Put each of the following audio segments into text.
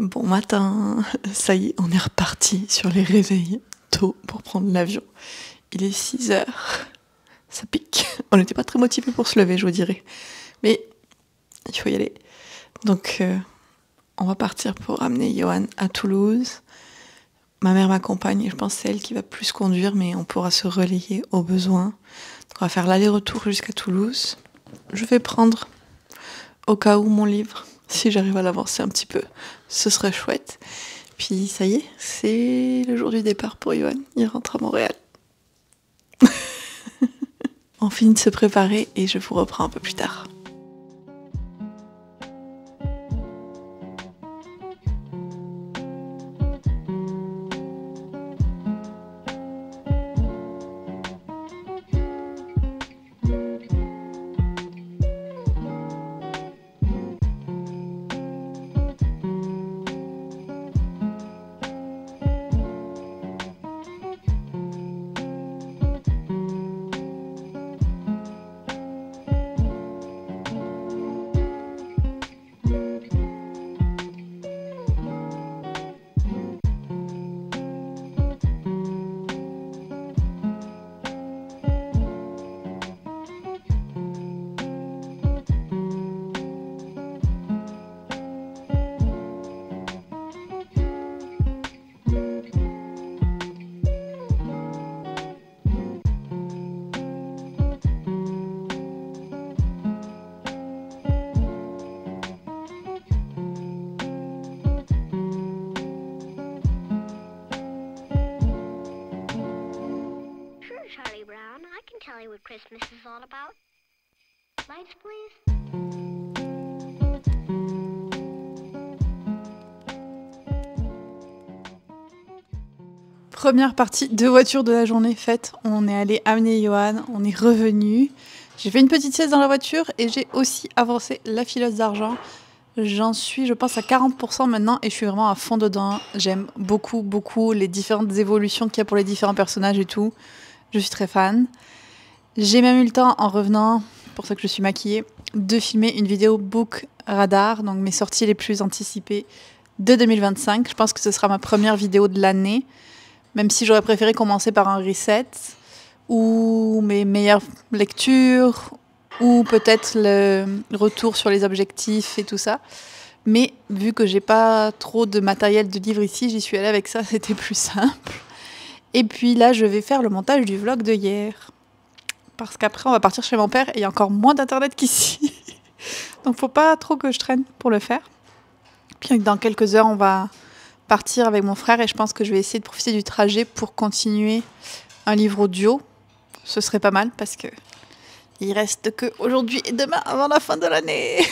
Bon matin, ça y est, on est reparti sur les réveils tôt pour prendre l'avion. Il est 6 heures, ça pique. On n'était pas très motivés pour se lever, je vous dirais. Mais il faut y aller. Donc, on va partir pour ramener Johan à Toulouse. Ma mère m'accompagne et je pense que c'est elle qui va plus conduire, mais on pourra se relayer au besoin. Donc, on va faire l'aller-retour jusqu'à Toulouse. Je vais prendre, au cas où, mon livre. Si j'arrive à l'avancer un petit peu, ce serait chouette. Puis ça y est, c'est le jour du départ pour Johan. Il rentre à Montréal. On finit de se préparer et je vous reprends un peu plus tard. Charlie Brown, I can tell you what Christmas is all about. Lights, please. Première partie de voiture de la journée faite. On est allé amener Johan, on est revenu. J'ai fait une petite sieste dans la voiture et j'ai aussi avancé la fileuse d'argent. J'en suis, je pense, à 40% maintenant et je suis vraiment à fond dedans. J'aime beaucoup, beaucoup les différentes évolutions qu'il y a pour les différents personnages et tout. Je suis très fan. J'ai même eu le temps, en revenant, pour ça que je suis maquillée, de filmer une vidéo Book Radar, donc mes sorties les plus anticipées de 2025. Je pense que ce sera ma première vidéo de l'année, même si j'aurais préféré commencer par un reset, ou mes meilleures lectures, ou peut-être le retour sur les objectifs et tout ça. Mais vu que j'ai pas trop de matériel de livre ici, j'y suis allée avec ça, c'était plus simple. Et puis là, je vais faire le montage du vlog de hier. Parce qu'après, on va partir chez mon père et il y a encore moins d'internet qu'ici. Donc, faut pas trop que je traîne pour le faire. Puis dans quelques heures, on va partir avec mon frère et je pense que je vais essayer de profiter du trajet pour continuer un livre audio. Ce serait pas mal parce que il reste que aujourd'hui et demain avant la fin de l'année.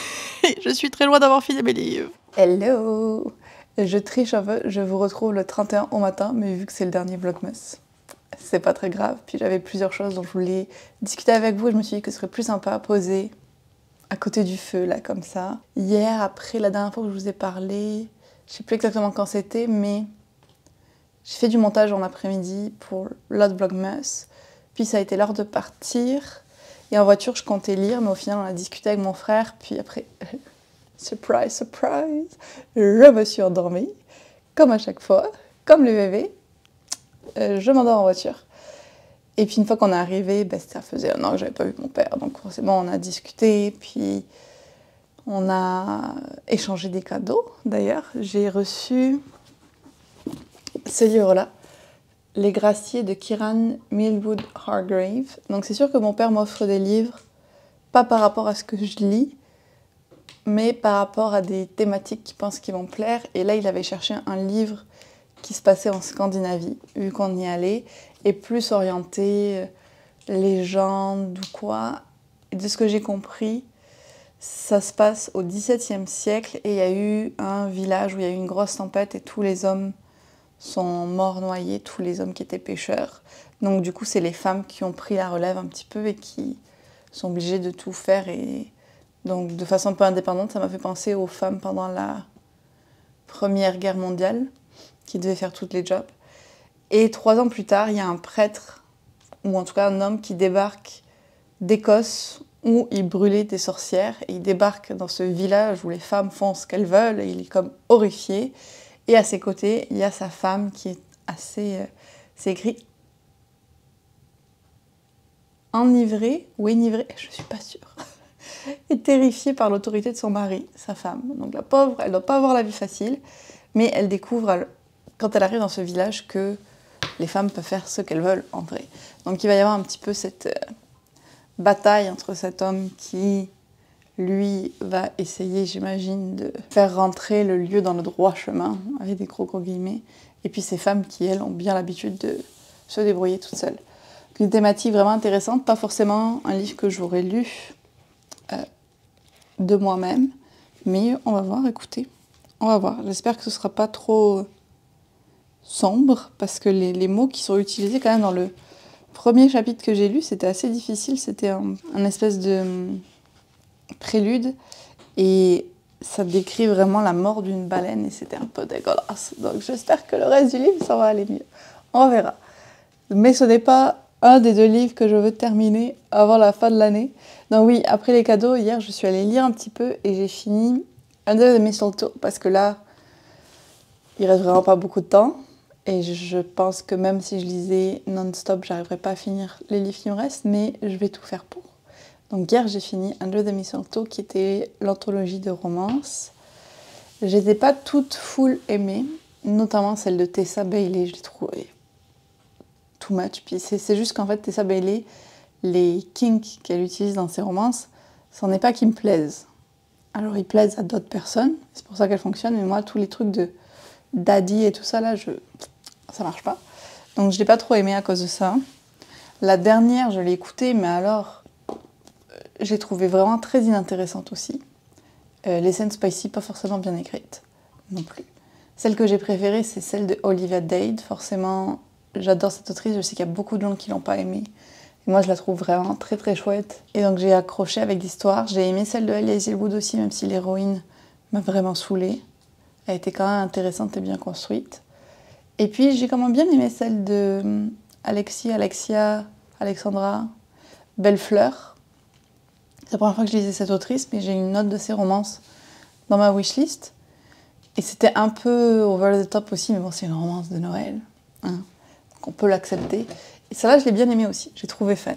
Je suis très loin d'avoir fini mes livres. Hello! Je triche un peu, je vous retrouve le 31 au matin, mais vu que c'est le dernier Vlogmas, c'est pas très grave. Puis j'avais plusieurs choses dont je voulais discuter avec vous et je me suis dit que ce serait plus sympa à poser à côté du feu, là, comme ça. Hier, après la dernière fois que je vous ai parlé, je sais plus exactement quand c'était, mais j'ai fait du montage en après-midi pour l'autre Vlogmas. Puis ça a été l'heure de partir. Et en voiture, je comptais lire, mais au final, on a discuté avec mon frère. Puis après, surprise, surprise, je me suis endormie, comme à chaque fois, comme le bébé. Je m'endors en voiture. Et puis une fois qu'on est arrivé, ça faisait 1 an que j'avais pas vu mon père. Donc forcément, on a discuté, puis on a échangé des cadeaux. D'ailleurs, j'ai reçu ce livre-là, Les Graciers de Kieran Millwood Hargrave. Donc c'est sûr que mon père m'offre des livres, pas par rapport à ce que je lis, mais par rapport à des thématiques qu'il pense qui vont me plaire. Et là, il avait cherché un livre qui se passait en Scandinavie, vu qu'on y allait, et plus orienté légende ou quoi. Et de ce que j'ai compris, ça se passe au XVIIe siècle et il y a eu un village où il y a eu une grosse tempête et tous les hommes sont morts noyés, tous les hommes qui étaient pêcheurs. Donc du coup, c'est les femmes qui ont pris la relève un petit peu et qui sont obligées de tout faire. Et donc de façon un peu indépendante, ça m'a fait penser aux femmes pendant la Première Guerre mondiale, qui devaient faire tous les jobs. Et 3 ans plus tard, il y a un prêtre, ou en tout cas un homme qui débarque d'Écosse où il brûlait des sorcières et il débarque dans ce village où les femmes font ce qu'elles veulent et il est comme horrifié. Et à ses côtés, il y a sa femme qui est assez... c'est écrit enivrée ou énivrée, je suis pas sûre. Et terrifiée par l'autorité de son mari, sa femme. Donc la pauvre, elle doit pas avoir la vie facile, mais elle découvre quand elle arrive dans ce village que les femmes peuvent faire ce qu'elles veulent en vrai. Donc il va y avoir un petit peu cette bataille entre cet homme qui, lui, va essayer, j'imagine, de faire rentrer le lieu dans le droit chemin, avec des gros guillemets, et puis ces femmes qui, elles, ont bien l'habitude de se débrouiller toutes seules. Une thématique vraiment intéressante, pas forcément un livre que j'aurais lu de moi-même, mais on va voir, écoutez, on va voir. J'espère que ce sera pas trop sombre, parce que les mots qui sont utilisés quand même dans le premier chapitre que j'ai lu, c'était assez difficile, c'était un espèce de prélude, et ça décrit vraiment la mort d'une baleine, et c'était un peu dégueulasse. Donc j'espère que le reste du livre, ça va aller mieux. On verra. Mais ce n'est pas un des 2 livres que je veux terminer avant la fin de l'année. Donc oui, après les cadeaux, hier, je suis allée lire un petit peu et j'ai fini Under the Mistletoe, parce que là, il reste vraiment pas beaucoup de temps. Et je pense que même si je lisais non-stop, j'arriverais pas à finir les livres qui me restent, mais je vais tout faire pour. Donc hier, j'ai fini Under the Mistletoe, qui était l'anthologie de romance. Je n'étais pas toutes full aimée, notamment celle de Tessa Bailey, je l'ai trouvée too much. Puis c'est juste qu'en fait, Tessa Bailey, les kinks qu'elle utilise dans ses romances, ce n'est pas qu'ils me plaisent. Alors ils plaisent à d'autres personnes, c'est pour ça qu'elle fonctionne, mais moi, tous les trucs de daddy et tout ça, là, ça marche pas. Donc je l'ai pas trop aimé à cause de ça. La dernière, je l'ai écoutée, mais alors, j'ai trouvé vraiment très inintéressante aussi. Les scènes spicy, pas forcément bien écrites, non plus. Celle que j'ai préférée, c'est celle de Olivia Dade. Forcément, j'adore cette autrice, je sais qu'il y a beaucoup de gens qui l'ont pas aimée. Et moi, je la trouve vraiment très très chouette. Et donc j'ai accroché avec l'histoire. J'ai aimé celle de Hailey Hazelwood aussi, même si l'héroïne m'a vraiment saoulée. Elle était quand même intéressante et bien construite. Et puis j'ai quand même bien aimé celle de Alexandra Bellefleur. C'est la première fois que je lisais cette autrice, mais j'ai une note de ses romances dans ma wishlist. Et c'était un peu over the top aussi, mais bon, c'est une romance de Noël. Hein, donc on peut l'accepter. Et celle-là, je l'ai bien aimée aussi, j'ai trouvé fun.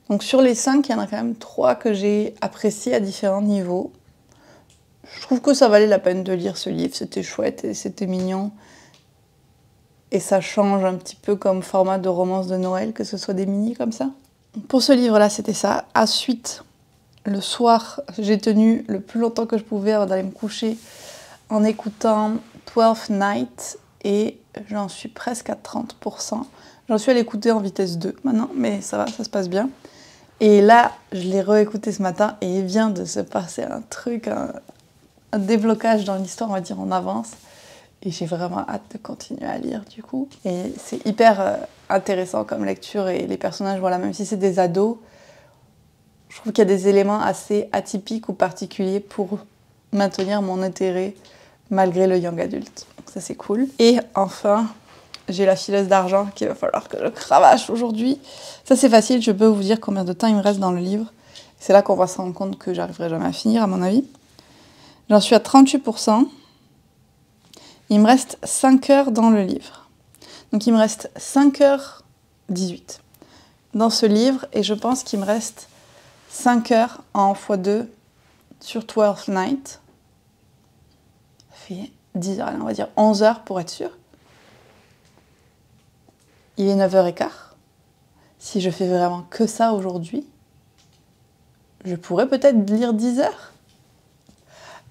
Donc sur les 5, il y en a quand même 3 que j'ai appréciés à différents niveaux. Je trouve que ça valait la peine de lire ce livre, c'était chouette et c'était mignon. Et ça change un petit peu comme format de romance de Noël, que ce soit des mini comme ça. Pour ce livre-là, c'était ça. Ensuite, le soir, j'ai tenu le plus longtemps que je pouvais avant d'aller me coucher en écoutant 12th Night et j'en suis presque à 30%. J'en suis à l'écouter en vitesse 2 maintenant, mais ça va, ça se passe bien. Et là, je l'ai réécouté ce matin et il vient de se passer un truc, un déblocage dans l'histoire, on va dire, en avance. Et j'ai vraiment hâte de continuer à lire, du coup. Et c'est hyper intéressant comme lecture et les personnages, voilà, même si c'est des ados, je trouve qu'il y a des éléments assez atypiques ou particuliers pour maintenir mon intérêt malgré le young adulte. Donc ça, c'est cool. Et enfin, j'ai La fileuse d'argent qu'il va falloir que je cravache aujourd'hui. Ça, c'est facile, je peux vous dire combien de temps il me reste dans le livre. C'est là qu'on va se rendre compte que j'arriverai jamais à finir, à mon avis. J'en suis à 38%. Il me reste 5 heures dans le livre. Donc il me reste 5h18 dans ce livre et je pense qu'il me reste 5 heures en x2 sur 12th Night. Ça fait 10 heures, on va dire 11 heures pour être sûr. Il est 9h15. Si je fais vraiment que ça aujourd'hui, je pourrais peut-être lire 10 heures.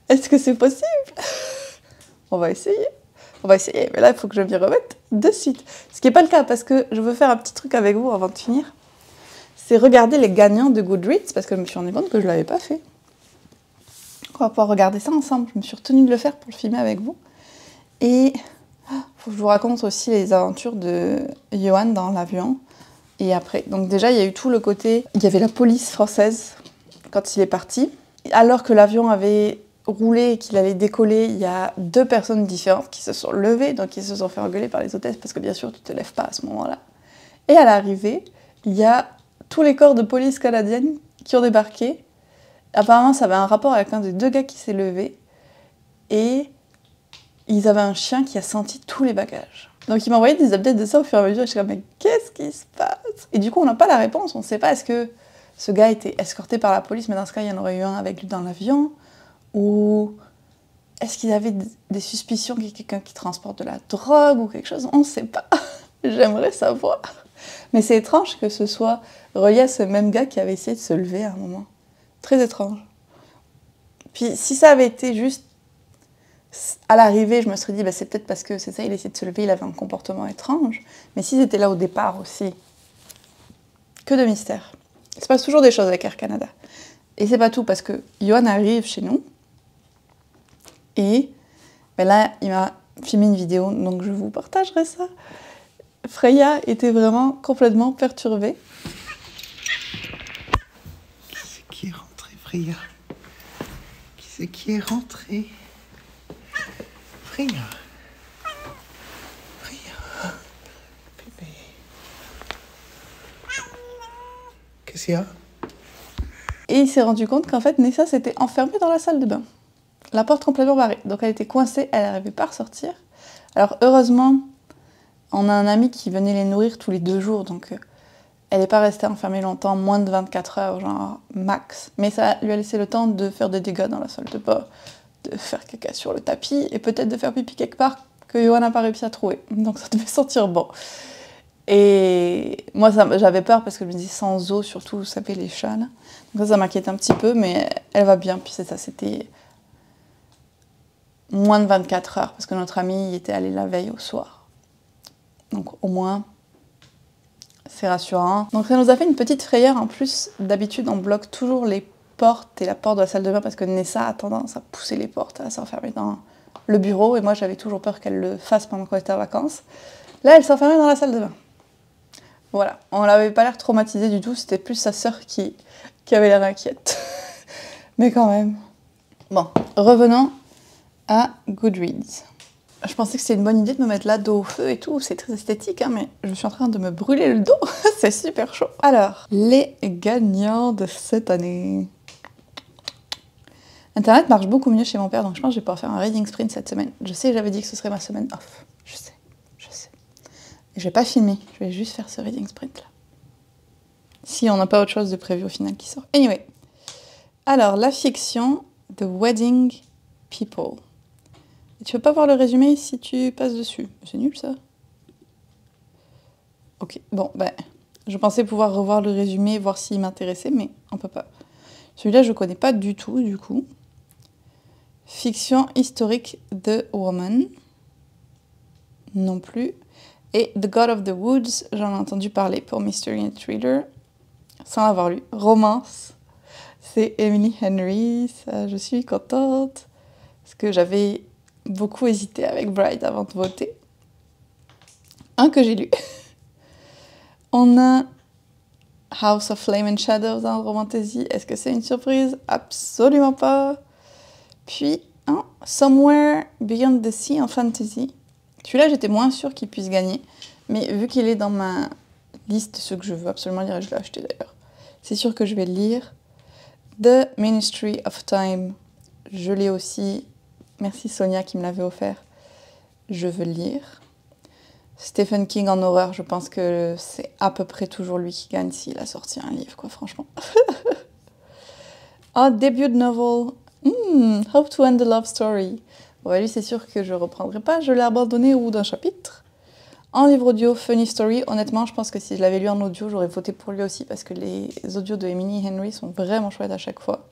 Est-ce que c'est possible ? On va essayer. Mais là, il faut que je m'y remette de suite. Ce qui n'est pas le cas, parce que je veux faire un petit truc avec vous avant de finir. C'est regarder les gagnants de Goodreads, parce que je me suis rendu compte que je ne l'avais pas fait. On va pouvoir regarder ça ensemble. Je me suis retenue de le faire pour le filmer avec vous. Et il faut que je vous raconte aussi les aventures de Johan dans l'avion. Et après, donc déjà, il y a eu tout le côté... Il y avait la police française quand il est parti. Alors que l'avion avait roulé et qu'il allait décoller, il y a 2 personnes différentes qui se sont levées, donc ils se sont fait engueuler par les hôtesses, parce que bien sûr, tu te lèves pas à ce moment-là. Et à l'arrivée, il y a tous les corps de police canadienne qui ont débarqué. Apparemment, ça avait un rapport avec un des deux gars qui s'est levé. Et ils avaient un chien qui a senti tous les bagages. Donc ils m'envoyaient des updates de ça au fur et à mesure. Et je suis comme, mais qu'est-ce qui se passe? Et du coup, on n'a pas la réponse. On ne sait pas, est-ce que ce gars était escorté par la police, mais dans ce cas, il y en aurait eu un avec lui dans l'avion? Ou est-ce qu'ils avaient des suspicions qu'il y ait quelqu'un qui transporte de la drogue ou quelque chose? On ne sait pas. J'aimerais savoir. Mais c'est étrange que ce soit relié à ce même gars qui avait essayé de se lever à un moment. Très étrange. Puis si ça avait été juste à l'arrivée, je me serais dit, bah, c'est peut-être parce que c'est ça, il essayait de se lever, il avait un comportement étrange. Mais s'ils étaient là au départ aussi, que de mystère. Il se passe toujours des choses avec Air Canada. Et c'est pas tout, parce que Johan arrive chez nous, et ben là, il m'a filmé une vidéo, donc je vous partagerai ça. Freya était vraiment complètement perturbée. Qui c'est qui est rentré, Freya? Qui c'est qui est rentré? Freya. Freya. Bébé. Qu'est-ce qu'il y a? Et il s'est rendu compte qu'en fait, Nessa s'était enfermée dans la salle de bain. La porte complètement barrée. Donc elle était coincée, elle n'arrivait pas à ressortir. Alors heureusement, on a un ami qui venait les nourrir tous les 2 jours, donc elle n'est pas restée enfermée longtemps, moins de 24 heures, genre max. Mais ça lui a laissé le temps de faire des dégâts dans la salle de bain, de faire caca sur le tapis, et peut-être de faire pipi quelque part que Johan n'a pas réussi à trouver. Donc ça devait sentir bon. Et moi, j'avais peur parce que je me dis sans eau, surtout, vous savez, les chats, là. Donc ça m'inquiète un petit peu, mais elle va bien. Puis c'est ça, c'était moins de 24 heures, parce que notre ami y était allé la veille au soir. Donc au moins, c'est rassurant. Donc ça nous a fait une petite frayeur en plus. D'habitude, on bloque toujours les portes et la porte de la salle de bain parce que Nessa a tendance à pousser les portes, à s'enfermer dans le bureau. Et moi, j'avais toujours peur qu'elle le fasse pendant qu'on était en vacances. Là, elle s'enfermait dans la salle de bain. Voilà, on l'avait pas l'air traumatisée du tout. C'était plus sa sœur qui avait l'air inquiète. Mais quand même. Bon, revenons à Goodreads. Je pensais que c'était une bonne idée de me mettre là dos au feu et tout, c'est très esthétique, hein, mais je suis en train de me brûler le dos, c'est super chaud. Alors, les gagnants de cette année. Internet marche beaucoup mieux chez mon père, donc je pense que je vais pouvoir faire un reading sprint cette semaine. Je sais que j'avais dit que ce serait ma semaine off, je sais. Et je vais pas filmer, je vais juste faire ce reading sprint là. Si on n'a pas autre chose de prévu au final qui sort. Anyway, alors la fiction The Wedding People. Et tu peux pas voir le résumé si tu passes dessus. C'est nul ça. Ok, bon, ben, je pensais pouvoir revoir le résumé, voir s'il m'intéressait, mais on peut pas. Celui-là, je connais pas du tout, du coup. Fiction historique The Woman. Non plus. Et The God of the Woods, j'en ai entendu parler pour Mystery and Thriller, sans l'avoir lu. Romance. C'est Emily Henry, ça, je suis contente. Parce que j'avais beaucoup hésité avec Bride avant de voter. Un que j'ai lu. On a House of Flame and Shadows en romantasy. Est-ce que c'est une surprise? Absolument pas. Puis, Somewhere Beyond the Sea en fantasy. Celui-là, j'étais moins sûre qu'il puisse gagner. Mais vu qu'il est dans ma liste de ceux que je veux absolument lire, et je l'ai acheté d'ailleurs, c'est sûr que je vais le lire. The Ministry of Time, je l'ai aussi. Merci Sonia qui me l'avait offert. Je veux le lire. Stephen King en horreur, je pense que c'est à peu près toujours lui qui gagne s'il a sorti un livre, quoi, franchement. Debut novel. Hope to End the Love Story. Bon, lui, c'est sûr que je reprendrai pas. Je l'ai abandonné au bout d'un chapitre. En livre audio, Funny Story. Honnêtement, je pense que si je l'avais lu en audio, j'aurais voté pour lui aussi parce que les audios de Emily Henry sont vraiment chouettes à chaque fois.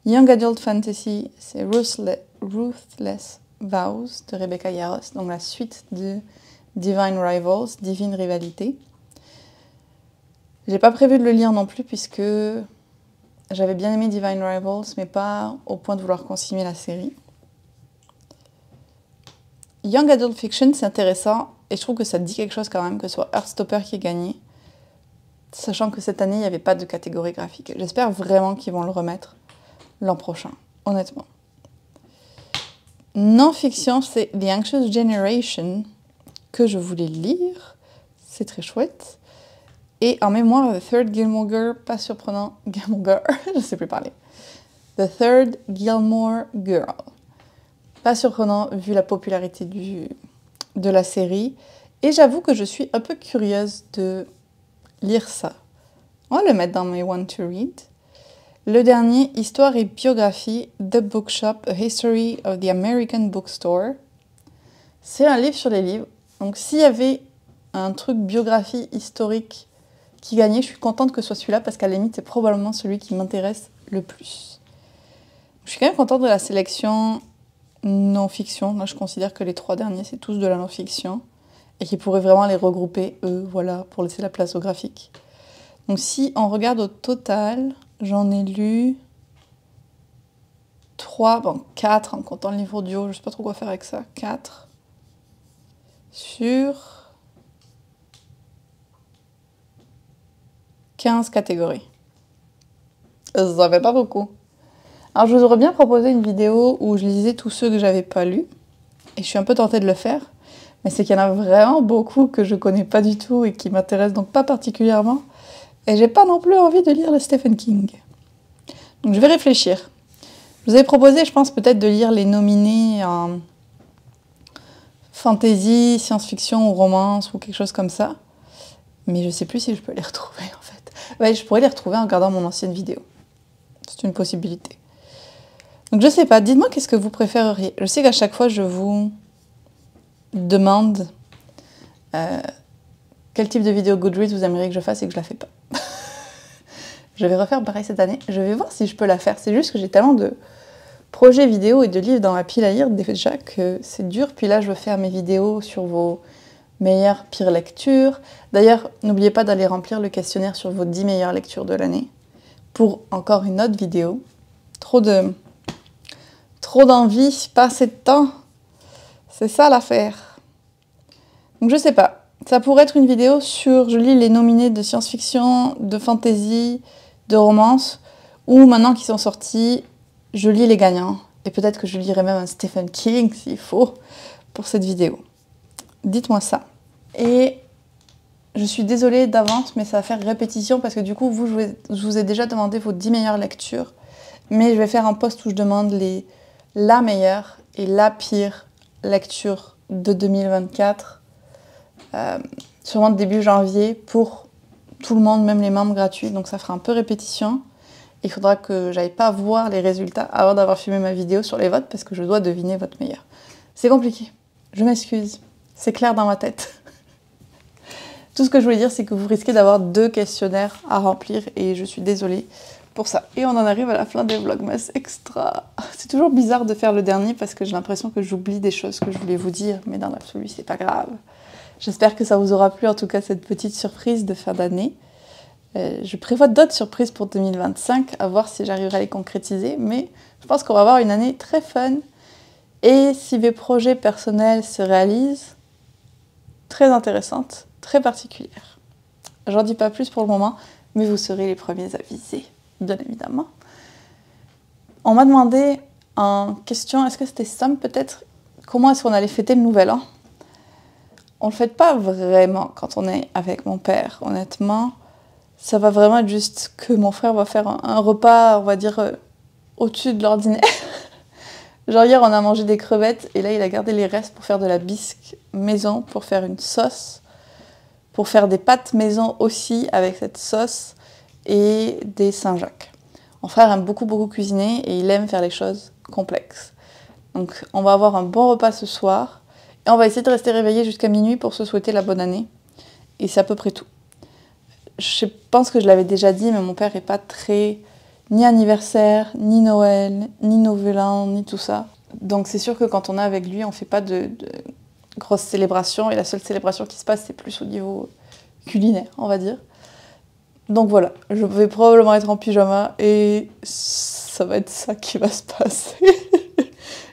Young Adult Fantasy, c'est Ruthless Vows de Rebecca Yarros, donc la suite de Divine Rivals, Divine Rivalité. J'ai pas prévu de le lire non plus puisque j'avais bien aimé Divine Rivals, mais pas au point de vouloir continuer la série. Young Adult Fiction, c'est intéressant, et je trouve que ça dit quelque chose quand même, que ce soit Heartstopper qui ait gagné, sachant que cette année, il n'y avait pas de catégorie graphique. J'espère vraiment qu'ils vont le remettre l'an prochain, honnêtement. Non-fiction, c'est The Anxious Generation, que je voulais lire. C'est très chouette. Et en mémoire, The Third Gilmore Girl, pas surprenant, Gilmore Girl, je sais plus parler. The Third Gilmore Girl. Pas surprenant vu la popularité de la série. Et j'avoue que je suis un peu curieuse de lire ça. On va le mettre dans mes Want to Read. Le dernier, Histoire et biographie, The Bookshop, A History of the American Bookstore. C'est un livre sur les livres. Donc s'il y avait un truc biographie historique qui gagnait, je suis contente que ce soit celui-là parce qu'à la limite, c'est probablement celui qui m'intéresse le plus. Je suis quand même contente de la sélection non-fiction. Là, je considère que les 3 derniers, c'est tous de la non-fiction et qu'ils pourraient vraiment les regrouper, voilà, pour laisser la place au graphique. Donc si on regarde au total, j'en ai lu 4 en comptant le livre audio, je sais pas trop quoi faire avec ça, 4 sur 15 catégories. Ça fait pas beaucoup. Alors je vous aurais bien proposé une vidéo où je lisais tous ceux que j'avais pas lus, et je suis un peu tentée de le faire, mais c'est qu'il y en a vraiment beaucoup que je connais pas du tout et qui m'intéressent donc pas particulièrement, et j'ai pas non plus envie de lire le Stephen King. Donc je vais réfléchir. Je vous avais proposé, je pense, peut-être de lire les nominés en fantasy, science-fiction ou romance ou quelque chose comme ça, mais je sais plus si je peux les retrouver en fait. Ouais, je pourrais les retrouver en regardant mon ancienne vidéo. C'est une possibilité. Donc je sais pas, dites-moi qu'est-ce que vous préféreriez. Je sais qu'à chaque fois je vous demande quel type de vidéo Goodreads vous aimeriez que je fasse et que je la fais pas. Je vais refaire pareil cette année. Je vais voir si je peux la faire. C'est juste que j'ai tellement de projets vidéo et de livres dans ma pile à lire déjà que c'est dur. Puis là je veux faire mes vidéos sur vos meilleures, pires lectures. D'ailleurs, n'oubliez pas d'aller remplir le questionnaire sur vos 10 meilleures lectures de l'année pour encore une autre vidéo. Trop d'envie, pas assez de temps. C'est ça l'affaire. Donc je sais pas. Ça pourrait être une vidéo sur, je lis les nominés de science-fiction, de fantasy, de romance, ou maintenant qu'ils sont sortis, je lis les gagnants. Et peut-être que je lirai même un Stephen King s'il faut pour cette vidéo. Dites-moi ça. Et je suis désolée d'avance, mais ça va faire répétition parce que du coup, je vous ai déjà demandé vos 10 meilleures lectures. Mais je vais faire un post où je demande la meilleure et la pire lecture de 2024. Sûrement début janvier pour tout le monde, même les membres gratuits. Donc ça fera un peu répétition. Il faudra que j'aille pas voir les résultats avant d'avoir filmé ma vidéo sur les votes parce que je dois deviner votre meilleur. C'est compliqué. Je m'excuse. C'est clair dans ma tête. Tout ce que je voulais dire, c'est que vous risquez d'avoir 2 questionnaires à remplir et je suis désolée pour ça. Et on en arrive à la fin des Vlogmas Extra. C'est toujours bizarre de faire le dernier parce que j'ai l'impression que j'oublie des choses que je voulais vous dire, mais dans l'absolu, c'est pas grave. J'espère que ça vous aura plu, en tout cas, cette petite surprise de fin d'année. Je prévois d'autres surprises pour 2025, à voir si j'arriverai à les concrétiser, mais je pense qu'on va avoir une année très fun. Et si mes projets personnels se réalisent, très intéressante, très particulière. J'en dis pas plus pour le moment, mais vous serez les premiers avisés, bien évidemment. On m'a demandé en question, est-ce que c'était Sam peut-être, comment est-ce qu'on allait fêter le nouvel an? On le fête pas vraiment quand on est avec mon père, honnêtement. Ça va vraiment être juste que mon frère va faire un repas, on va dire, au-dessus de l'ordinaire. Genre hier, on a mangé des crevettes et là, il a gardé les restes pour faire de la bisque maison, pour faire une sauce, pour faire des pâtes maison aussi avec cette sauce et des Saint-Jacques. Mon frère aime beaucoup cuisiner et il aime faire les choses complexes. Donc on va avoir un bon repas ce soir et on va essayer de rester réveillé jusqu'à minuit pour se souhaiter la bonne année. Et c'est à peu près tout. Je pense que je l'avais déjà dit, mais mon père n'est pas très ni anniversaire, ni Noël, ni Nouvel An, ni tout ça. Donc c'est sûr que quand on est avec lui, on ne fait pas de grosses célébrations. Et la seule célébration qui se passe, c'est plus au niveau culinaire, on va dire. Donc voilà, je vais probablement être en pyjama et ça va être ça qui va se passer.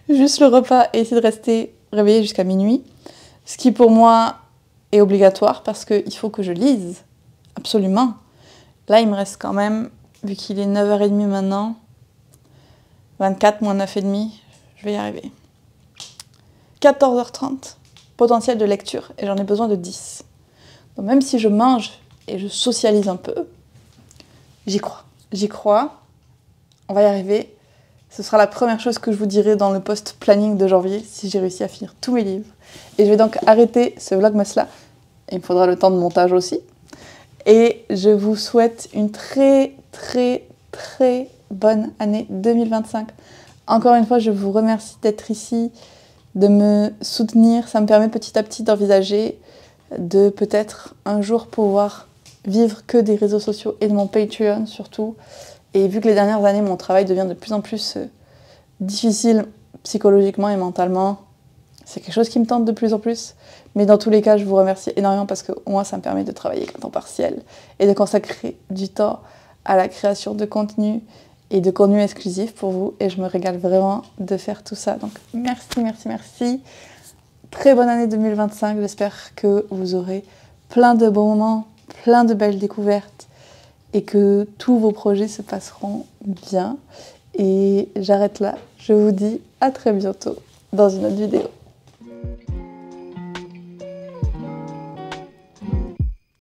Juste le repas et essayer de rester réveillé jusqu'à minuit. Ce qui pour moi est obligatoire parce qu'il faut que je lise. Absolument. Là, il me reste quand même, vu qu'il est 9h30 maintenant, 24 moins 9h30, je vais y arriver. 14h30, potentiel de lecture, et j'en ai besoin de 10. Donc même si je mange et je socialise un peu. J'y crois. On va y arriver. Ce sera la première chose que je vous dirai dans le post-planning de janvier, si j'ai réussi à finir tous mes livres. Et je vais donc arrêter ce vlogmas-là. Il me faudra le temps de montage aussi. Et je vous souhaite une très, très, très bonne année 2025. Encore une fois, je vous remercie d'être ici, de me soutenir. Ça me permet petit à petit d'envisager de peut-être un jour pouvoir vivre que des réseaux sociaux et de mon Patreon surtout. Et vu que les dernières années, mon travail devient de plus en plus difficile psychologiquement et mentalement, c'est quelque chose qui me tente de plus en plus. Mais dans tous les cas, je vous remercie énormément parce que moi, ça me permet de travailler qu'à temps partiel et de consacrer du temps à la création de contenu et de contenu exclusif pour vous. Et je me régale vraiment de faire tout ça. Donc merci, merci, merci. Très bonne année 2025. J'espère que vous aurez plein de bons moments, plein de belles découvertes et que tous vos projets se passeront bien. Et j'arrête là. Je vous dis à très bientôt dans une autre vidéo.